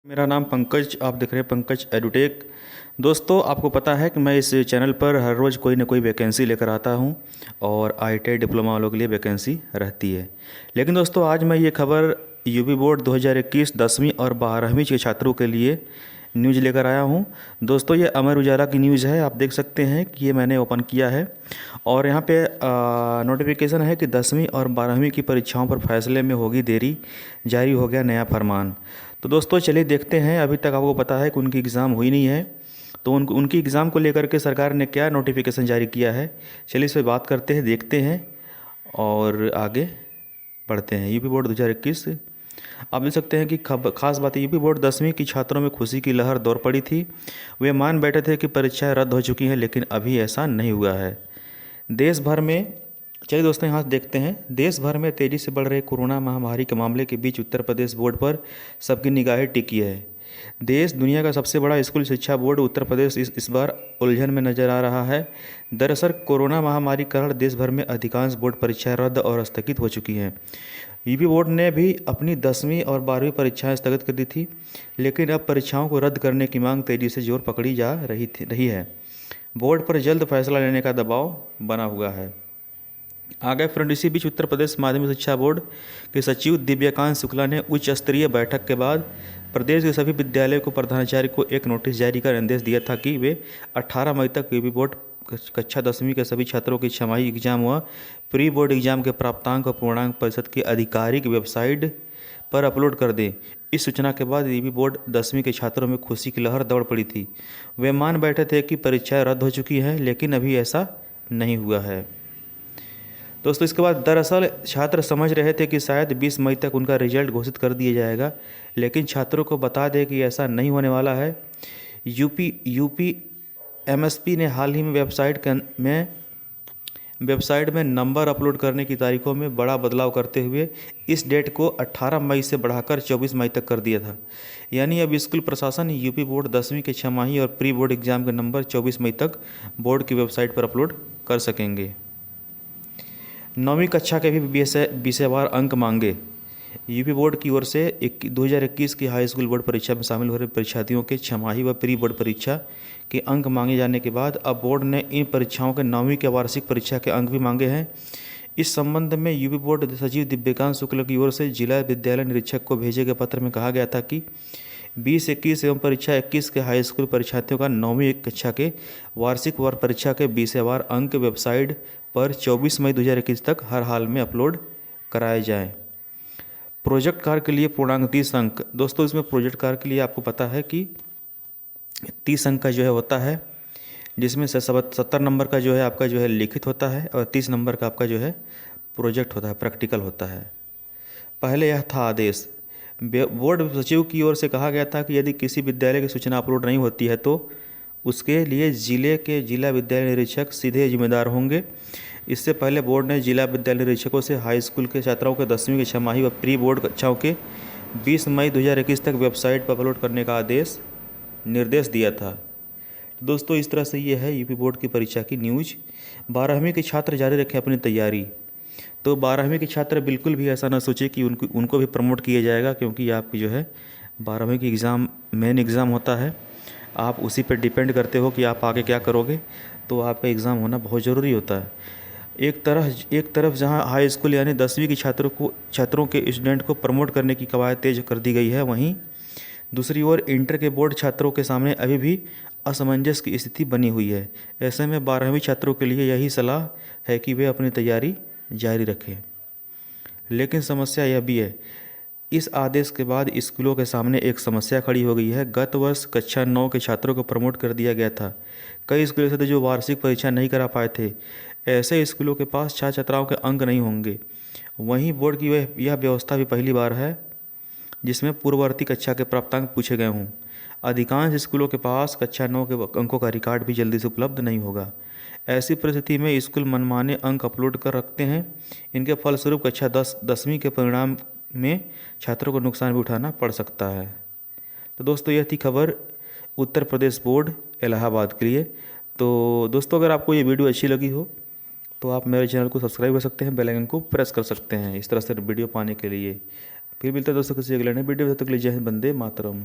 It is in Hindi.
मेरा नाम पंकज, आप देख रहे हैं पंकज एडुटेक। दोस्तों, आपको पता है कि मैं इस चैनल पर हर रोज़ कोई ना कोई वैकेंसी लेकर आता हूं और आईटीआई डिप्लोमा वालों के लिए वैकेंसी रहती है। लेकिन दोस्तों, आज मैं ये खबर यूपी बोर्ड 2021 10वीं और 12वीं के छात्रों के लिए न्यूज़ लेकर आया हूं। दोस्तों, ये अमर उजाला की न्यूज़ है। आप देख सकते हैं कि ये मैंने ओपन किया है और यहाँ पे नोटिफिकेशन है कि 10वीं और 12वीं की परीक्षाओं पर फैसले में होगी देरी, जारी हो गया नया फरमान। तो दोस्तों, चलिए देखते हैं। अभी तक आपको पता है कि उनकी एग्ज़ाम हुई नहीं है, तो उनकी एग्ज़ाम को लेकर के सरकार ने क्या नोटिफिकेशन जारी किया है, चलिए इस पर बात करते हैं, देखते हैं और आगे बढ़ते हैं। यूपी बोर्ड 2021, आप देख सकते हैं कि खास बात है, यूपी बोर्ड 10वीं की छात्रों में खुशी की लहर दौड़ पड़ी थी। वे मान बैठे थे कि परीक्षाएं रद्द हो चुकी हैं, लेकिन अभी ऐसा नहीं हुआ है। देश भर में, चलिए दोस्तों यहाँ देखते हैं, देश भर में तेज़ी से बढ़ रहे कोरोना महामारी के मामले के बीच उत्तर प्रदेश बोर्ड पर सबकी निगाहें टिकी है। देश दुनिया का सबसे बड़ा स्कूल शिक्षा बोर्ड उत्तर प्रदेश इस बार उलझन में नजर आ रहा है। दरअसल कोरोना महामारी के कारण देश भर में अधिकांश बोर्ड परीक्षाएं रद्द और स्थगित हो चुकी हैं। यूपी बोर्ड ने भी अपनी 10वीं और 12वीं परीक्षाएं स्थगित कर दी थी, लेकिन अब परीक्षाओं को रद्द करने की मांग तेज़ी से जोर पकड़ी जा रही है। बोर्ड पर जल्द फैसला लेने का दबाव बना हुआ है। आगे फ्रंट, इसी बीच उत्तर प्रदेश माध्यमिक शिक्षा बोर्ड के सचिव दिव्यकांत शुक्ला ने उच्च स्तरीय बैठक के बाद प्रदेश के सभी विद्यालयों को प्रधानाचार्य को एक नोटिस जारी कर निर्देश दिया था कि वे 18 मई तक यूपी बोर्ड कक्षा 10वीं के सभी छात्रों की छमाही एग्जाम व प्री बोर्ड एग्जाम के प्राप्तांक और पूर्णांक परिषद की आधिकारिक वेबसाइट पर अपलोड कर दें। इस सूचना के बाद यूपी बोर्ड 10वीं के छात्रों में खुशी की लहर दौड़ पड़ी थी। वे मान बैठे थे कि परीक्षाएं रद्द हो चुकी हैं, लेकिन अभी ऐसा नहीं हुआ है। दोस्तों, इसके बाद दरअसल छात्र समझ रहे थे कि शायद 20 मई तक उनका रिजल्ट घोषित कर दिया जाएगा, लेकिन छात्रों को बता दें कि ऐसा नहीं होने वाला है। यूपी एमएसपी ने हाल ही में वेबसाइट में नंबर अपलोड करने की तारीखों में बड़ा बदलाव करते हुए इस डेट को 18 मई से बढ़ाकर 24 मई तक कर दिया था। यानी अब स्कूल प्रशासन यूपी बोर्ड 10वीं के छमाही और प्री बोर्ड एग्जाम के नंबर 24 मई तक बोर्ड की वेबसाइट पर अपलोड कर सकेंगे। 9वीं कक्षा के भी विषयवार अंक मांगे। यूपी बोर्ड की ओर से 2021 की हाई स्कूल बोर्ड परीक्षा में शामिल हो रहे परीक्षार्थियों के छमाही व प्री बोर्ड परीक्षा के अंक मांगे जाने के बाद अब बोर्ड ने इन परीक्षाओं के 9वीं के वार्षिक परीक्षा के अंक भी मांगे हैं। इस संबंध में यूपी बोर्ड सचिव दिव्यकांत शुक्ल की ओर से जिला विद्यालय निरीक्षक को भेजे गए पत्र में कहा गया था कि 2021 एवं परीक्षा 21 के हाई स्कूल परीक्षार्थियों का 9वीं कक्षा के वार्षिक परीक्षा के विषयवार अंक वेबसाइट पर 24 मई 2021 तक हर हाल में अपलोड कराए जाएं। प्रोजेक्ट कार्य के लिए पूर्णांक 30 अंक। दोस्तों, इसमें प्रोजेक्ट कार्य के लिए आपको पता है कि 30 अंक का जो है होता है, जिसमें से 70 नंबर का जो है आपका जो है लिखित होता है और 30 नंबर का आपका जो है प्रोजेक्ट होता है, प्रैक्टिकल होता है। पहले यह था आदेश। बोर्ड सचिव की ओर से कहा गया था कि यदि किसी विद्यालय की सूचना अपलोड नहीं होती है तो उसके लिए जिला विद्यालय निरीक्षक सीधे जिम्मेदार होंगे। इससे पहले बोर्ड ने जिला विद्यालय निरीक्षकों से हाई स्कूल के छात्रों के 10वीं की छमाही व प्री बोर्ड कक्षाओं के 20 मई 2021 तक वेबसाइट पर अपलोड करने का निर्देश दिया था। दोस्तों, इस तरह से ये है यूपी बोर्ड की परीक्षा की न्यूज़। 12वीं के छात्र जारी रखें अपनी तैयारी। तो 12वीं के छात्र बिल्कुल भी ऐसा ना सोचे कि उनको भी प्रमोट किया जाएगा, क्योंकि आपकी जो है 12वीं की एग्ज़ाम मेन एग्ज़ाम होता है। आप उसी पर डिपेंड करते हो कि आप आगे क्या करोगे, तो आपका एग्ज़ाम होना बहुत ज़रूरी होता है। एक तरफ जहां हाई स्कूल यानी 10वीं के छात्रों के स्टूडेंट को प्रमोट करने की कवायद तेज कर दी गई है, वहीं दूसरी ओर इंटर के बोर्ड छात्रों के सामने अभी भी असमंजस की स्थिति बनी हुई है। ऐसे में 12वीं छात्रों के लिए यही सलाह है कि वे अपनी तैयारी जारी रखें। लेकिन समस्या यह भी है, इस आदेश के बाद स्कूलों के सामने एक समस्या खड़ी हो गई है। गत वर्ष कक्षा 9 के छात्रों को प्रमोट कर दिया गया था। कई स्कूल ऐसे थे जो वार्षिक परीक्षा नहीं करा पाए थे। ऐसे स्कूलों के पास छात्र छात्राओं के अंक नहीं होंगे। वहीं बोर्ड की यह व्यवस्था भी पहली बार है जिसमें पूर्ववर्ती कक्षा के प्राप्तांक पूछे गए हों। अधिकांश स्कूलों के पास कक्षा 9 के अंकों का रिकॉर्ड भी जल्दी से उपलब्ध नहीं होगा। ऐसी परिस्थिति में स्कूल मनमाने अंक अपलोड कर रखते हैं। इनके फलस्वरूप कक्षा 10वीं के परिणाम में छात्रों को नुकसान भी उठाना पड़ सकता है। तो दोस्तों, यह थी खबर उत्तर प्रदेश बोर्ड इलाहाबाद के लिए। तो दोस्तों, अगर आपको ये वीडियो अच्छी लगी हो तो आप मेरे चैनल को सब्सक्राइब कर सकते हैं, बेल आइकन को प्रेस कर सकते हैं इस तरह से वीडियो पाने के लिए। फिर मिलते हैं दोस्तों किसी अगले नए वीडियो में। तब तक के लिए जय हिंद, वंदे मातरम।